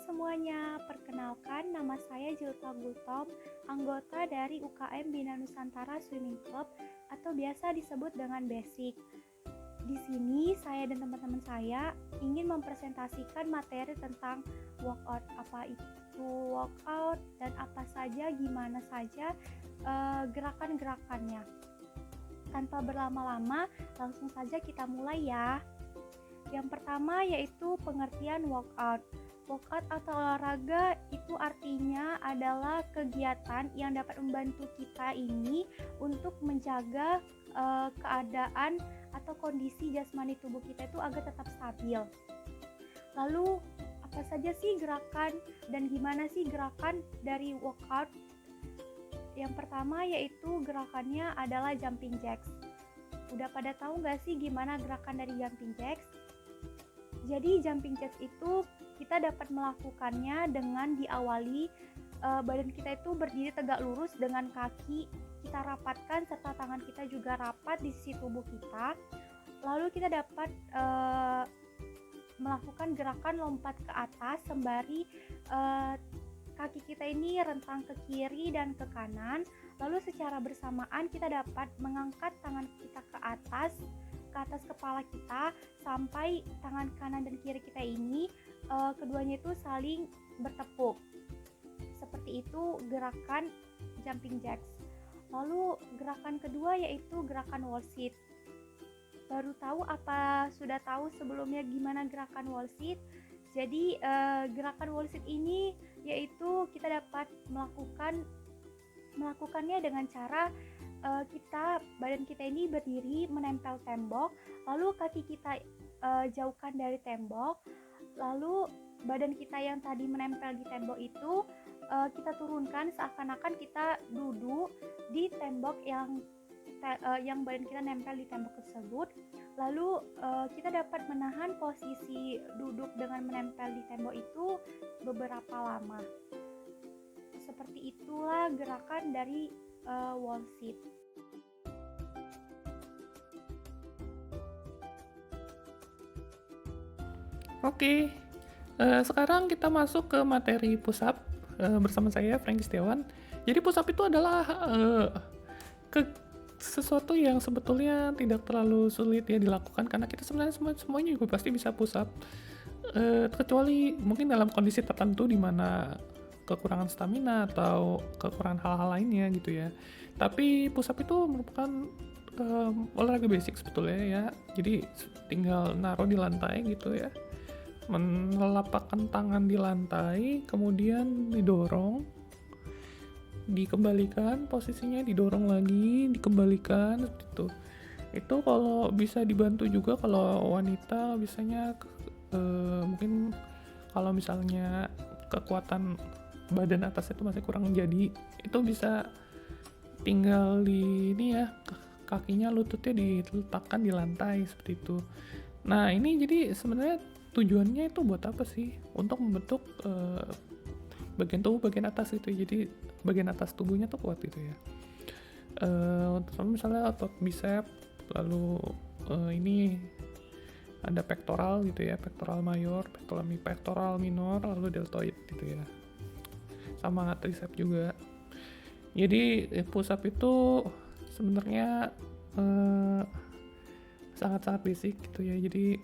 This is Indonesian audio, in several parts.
semuanya, perkenalkan nama saya Julfa Gultom, anggota dari UKM Bina Nusantara Swimming Club atau biasa disebut dengan Basic. Di sini saya dan teman-teman saya ingin mempresentasikan materi tentang workout, apa itu workout dan apa saja, gimana saja gerakan-gerakannya. Tanpa berlama-lama, langsung saja kita mulai ya. Yang pertama yaitu pengertian workout. Workout atau olahraga itu artinya adalah kegiatan yang dapat membantu kita ini untuk menjaga keadaan atau kondisi jasmani tubuh kita itu agar tetap stabil. Lalu apa saja sih gerakan dan gimana sih gerakan dari workout? Yang pertama yaitu gerakannya adalah jumping jacks. Udah pada tahu nggak sih gimana gerakan dari jumping jacks? Jadi jumping jacks itu kita dapat melakukannya dengan diawali badan kita itu berdiri tegak lurus dengan kaki kita rapatkan serta tangan kita juga rapat di sisi tubuh kita. Lalu kita dapat melakukan gerakan lompat ke atas sembari kaki kita ini rentang ke kiri dan ke kanan. Lalu secara bersamaan kita dapat mengangkat tangan kita ke atas kepala kita sampai tangan kanan dan kiri kita ini keduanya itu saling bertepuk. Seperti itu gerakan jumping jacks. Lalu gerakan kedua yaitu gerakan wall sit. Baru tahu apa sudah tahu sebelumnya gimana gerakan wall sit? Jadi gerakan wall sit ini yaitu kita dapat melakukannya dengan cara badan kita ini berdiri menempel tembok, lalu kaki kita jauhkan dari tembok, lalu badan kita yang tadi menempel di tembok itu kita turunkan seakan-akan kita duduk di tembok yang badan kita nempel di tembok tersebut. Lalu kita dapat menahan posisi duduk dengan menempel di tembok itu beberapa lama. Seperti itulah gerakan dari wall sit. Oke, sekarang kita masuk ke materi push up bersama saya Franky Setiawan. Jadi push up itu adalah sesuatu yang sebetulnya tidak terlalu sulit ya dilakukan karena kita sebenarnya semuanya juga pasti bisa push up, kecuali mungkin dalam kondisi tertentu di mana kekurangan stamina atau kekurangan hal-hal lainnya gitu ya. Tapi push up itu merupakan olahraga basic sebetulnya ya. Jadi tinggal naruh di lantai gitu ya, melapakkan tangan di lantai, kemudian didorong, dikembalikan posisinya, didorong lagi, dikembalikan seperti itu. Itu kalau bisa dibantu juga kalau wanita biasanya mungkin kalau misalnya kekuatan badan atas itu masih kurang, jadi itu bisa tinggal di ini ya, kakinya lututnya diletakkan di lantai seperti itu. Nah ini jadi sebenarnya tujuannya itu buat apa sih? Untuk membentuk bagian tubuh bagian atas gitu, jadi bagian atas tubuhnya tuh kuat gitu ya. Misalnya otot bicep, lalu ini ada pektoral gitu ya, pektoral mayor, pektoral minor, lalu deltoid gitu ya, sama tricep juga. Jadi push up itu sebenarnya sangat-sangat basic gitu ya, jadi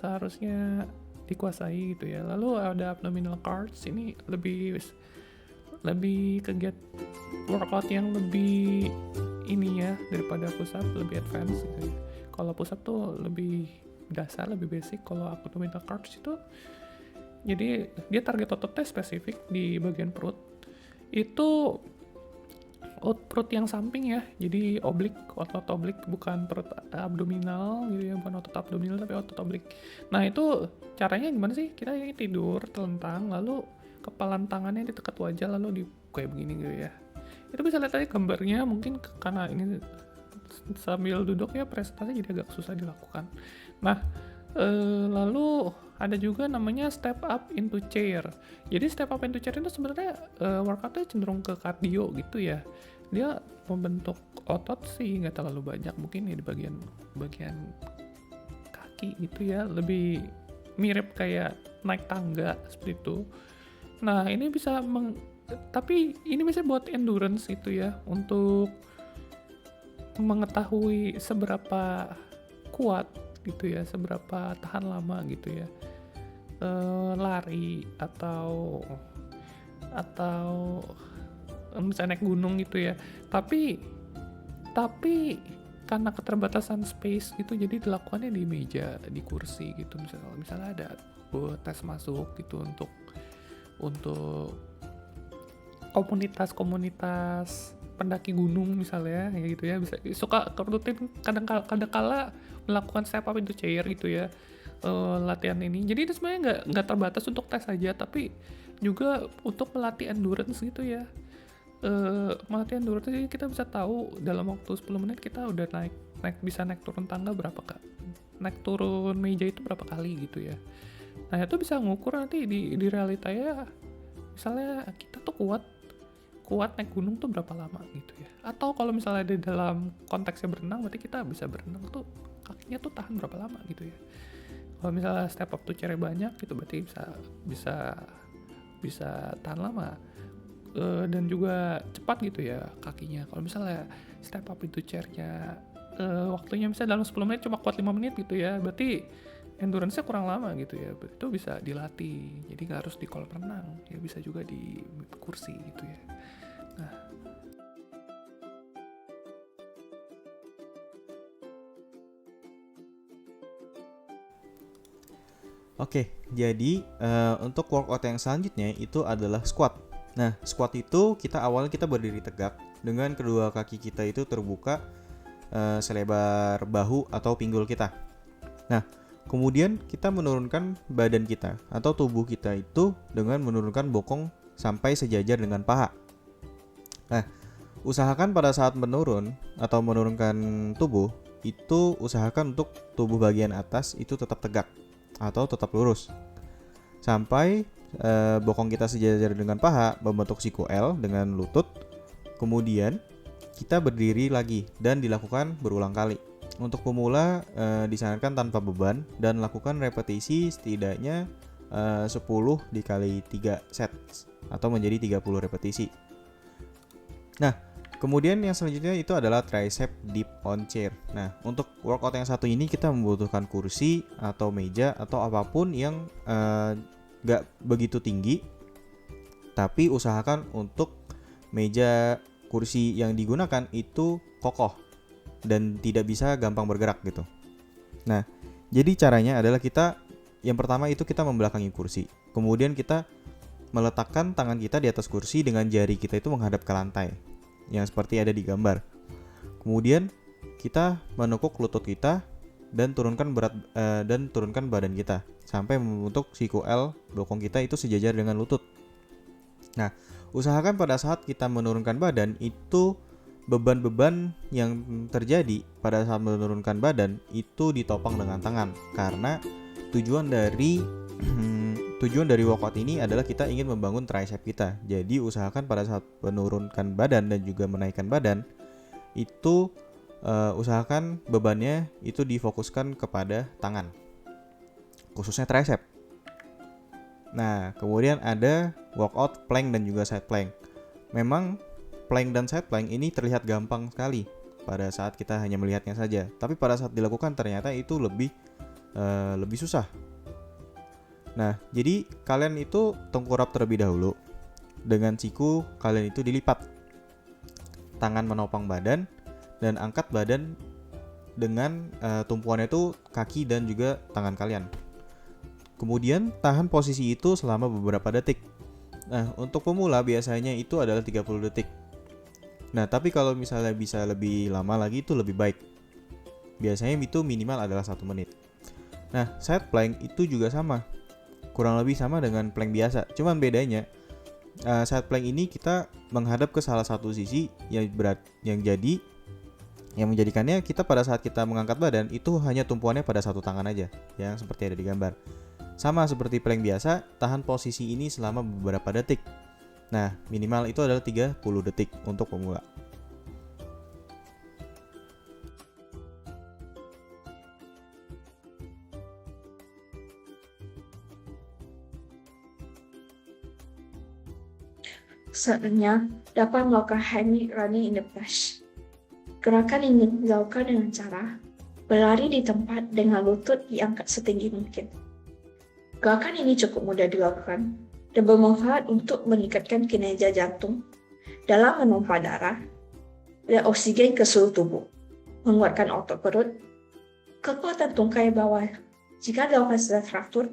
seharusnya dikuasai gitu ya. Lalu ada abdominal curls, ini lebih kegiatan workout yang lebih ini ya daripada push up, lebih advance gitu ya. Kalau push up tuh lebih dasar, lebih basic. Kalau abdominal curls itu jadi dia target ototnya spesifik di bagian perut, itu perut yang samping ya, jadi otot oblik, bukan perut abdominal gitu ya, bukan otot abdominal tapi otot oblik. Nah itu caranya gimana sih? Kita ini tidur telentang, lalu kepalan tangannya di dekat wajah, lalu di kayak begini gitu ya. Itu bisa lihat tadi gambarnya, mungkin karena ini sambil duduk ya presentasi jadi agak susah dilakukan. Nah lalu ada juga namanya step up into chair. Jadi step up into chair itu sebenarnya workoutnya cenderung ke cardio gitu ya. Dia membentuk otot sih nggak terlalu banyak, mungkin ya di bagian kaki gitu ya, lebih mirip kayak naik tangga seperti itu. Nah, ini bisa tapi ini bisa buat endurance gitu ya, untuk mengetahui seberapa kuat gitu ya, seberapa tahan lama gitu ya, lari atau misalnya naik gunung gitu ya. Tapi karena keterbatasan space gitu, jadi dilakukannya di meja, di kursi gitu. Misalnya ada tes masuk gitu untuk komunitas pendaki gunung misalnya, ya gitu ya, bisa suka rutin kadang-kala melakukan step up into chair gitu ya, latihan ini. Jadi itu sebenarnya nggak terbatas untuk tes saja, tapi juga untuk melatih endurance gitu ya. Melatih endurance, jadi kita bisa tahu dalam waktu 10 menit kita udah bisa naik turun tangga berapa kak, naik turun meja itu berapa kali gitu ya. Nah, itu bisa ngukur nanti di realita ya, misalnya kita tuh kuat naik gunung tuh berapa lama gitu ya. Atau kalau misalnya di dalam konteksnya berenang, berarti kita bisa berenang tuh kakinya tuh tahan berapa lama gitu ya. Kalau misalnya step up tuh chair banyak gitu, berarti bisa tahan lama. Dan juga cepat gitu ya kakinya. Kalau misalnya step up itu chairnya waktunya misalnya dalam 10 menit cuma kuat 5 menit gitu ya, berarti endurance-nya kurang lama gitu ya. Itu bisa dilatih, jadi nggak harus di kolam renang ya, bisa juga di kursi gitu ya. Nah, Oke, jadi untuk workout yang selanjutnya itu adalah squat. Nah, squat itu awalnya kita berdiri tegak dengan kedua kaki kita itu terbuka selebar bahu atau pinggul kita. Nah, kemudian kita menurunkan badan kita atau tubuh kita itu dengan menurunkan bokong sampai sejajar dengan paha. Nah, usahakan pada saat menurun atau menurunkan tubuh itu usahakan untuk tubuh bagian atas itu tetap tegak atau tetap lurus sampai bokong kita sejajar dengan paha, membentuk siku L dengan lutut. Kemudian kita berdiri lagi dan dilakukan berulang kali. Untuk pemula disarankan tanpa beban dan lakukan repetisi setidaknya 10 dikali 3 set atau menjadi 30 repetisi. Nah, kemudian yang selanjutnya itu adalah tricep dip on chair. Nah, untuk workout yang satu ini kita membutuhkan kursi atau meja atau apapun yang gak begitu tinggi, tapi usahakan untuk meja kursi yang digunakan itu kokoh dan tidak bisa gampang bergerak gitu. Nah, jadi caranya adalah yang pertama itu kita membelakangi kursi. Kemudian kita meletakkan tangan kita di atas kursi dengan jari kita itu menghadap ke lantai, yang seperti ada di gambar. Kemudian kita menekuk lutut kita dan turunkan badan kita sampai membentuk siku L bokong kita itu sejajar dengan lutut. Nah, usahakan pada saat kita menurunkan badan itu beban-beban yang terjadi pada saat menurunkan badan itu ditopang dengan tangan, karena tujuan dari workout ini adalah kita ingin membangun tricep kita. Jadi usahakan pada saat menurunkan badan dan juga menaikkan badan itu usahakan bebannya itu difokuskan kepada tangan, khususnya tricep. Nah, kemudian ada workout plank dan juga side plank. Memang plank dan side plank ini terlihat gampang sekali pada saat kita hanya melihatnya saja, tapi pada saat dilakukan ternyata itu lebih susah. Nah, jadi kalian itu tengkurap terlebih dahulu. Dengan siku kalian itu dilipat. Tangan menopang badan dan angkat badan dengan tumpuannya itu kaki dan juga tangan kalian. Kemudian tahan posisi itu selama beberapa detik. Nah, untuk pemula biasanya itu adalah 30 detik. Nah, tapi kalau misalnya bisa lebih lama lagi itu lebih baik. Biasanya itu minimal adalah 1 menit. Nah, side plank itu juga sama. Kurang lebih sama dengan plank biasa. Cuman bedanya side plank ini kita menghadap ke salah satu sisi yang menjadikannya kita pada saat kita mengangkat badan itu hanya tumpuannya pada satu tangan aja, yang seperti ada di gambar. Sama seperti plank biasa, tahan posisi ini selama beberapa detik. Nah, minimal itu adalah 30 detik untuk pemula. Selanjutnya, dapat melakukan high running in the flash. Gerakan ini dilakukan dengan cara berlari di tempat dengan lutut diangkat setinggi mungkin. Gerakan ini cukup mudah dilakukan dan bermanfaat untuk meningkatkan kinerja jantung dalam memompa darah dan oksigen ke seluruh tubuh, menguatkan otot perut, kekuatan tungkai bawah. Jika dilakukan setelah traktur,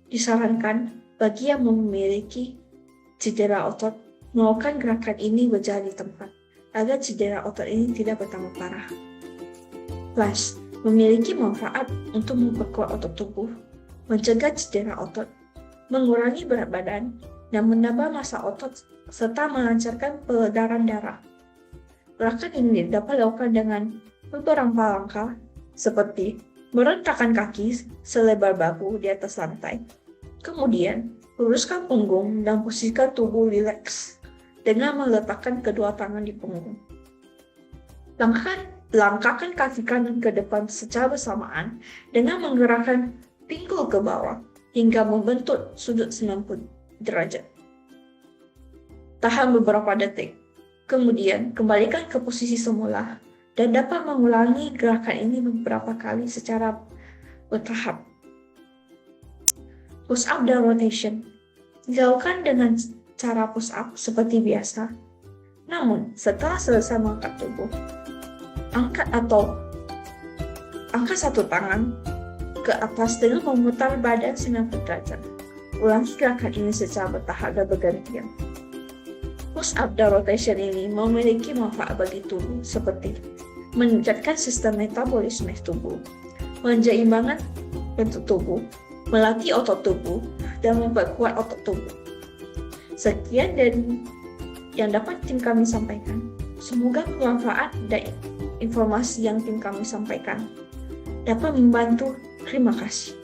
disarankan bagi yang memiliki cedera otot melakukan gerakan ini berjalan di tempat agar cedera otot ini tidak bertambah parah. Flash memiliki manfaat untuk memperkuat otot tubuh, mencegah cedera otot, mengurangi berat badan, dan menambah massa otot serta melancarkan peredaran darah. Gerakan ini dapat dilakukan dengan beberapa langkah seperti merentangkan kaki selebar bahu di atas lantai. Kemudian, luruskan punggung dan posisikan tubuh rileks dengan meletakkan kedua tangan di punggung. Langkahkan kaki kanan ke depan secara bersamaan dengan menggerakkan pinggul ke bawah hingga membentuk sudut 90 derajat. Tahan beberapa detik. Kemudian, kembalikan ke posisi semula dan dapat mengulangi gerakan ini beberapa kali secara bertahap. Push up dan rotation dilakukan dengan cara push up seperti biasa. Namun, setelah selesai mengangkat tubuh, angkat satu tangan ke atas dengan memutar badan 90 derajat. Ulangi gerakan ini secara bertahap dan bergantian. Push up dan rotation ini memiliki manfaat bagi tubuh seperti meningkatkan sistem metabolisme tubuh, menyeimbangkan bentuk tubuh, melatih otot tubuh, dan memperkuat otot tubuh. Sekian dari yang dapat tim kami sampaikan. Semoga bermanfaat dan informasi yang tim kami sampaikan dapat membantu. Terima kasih.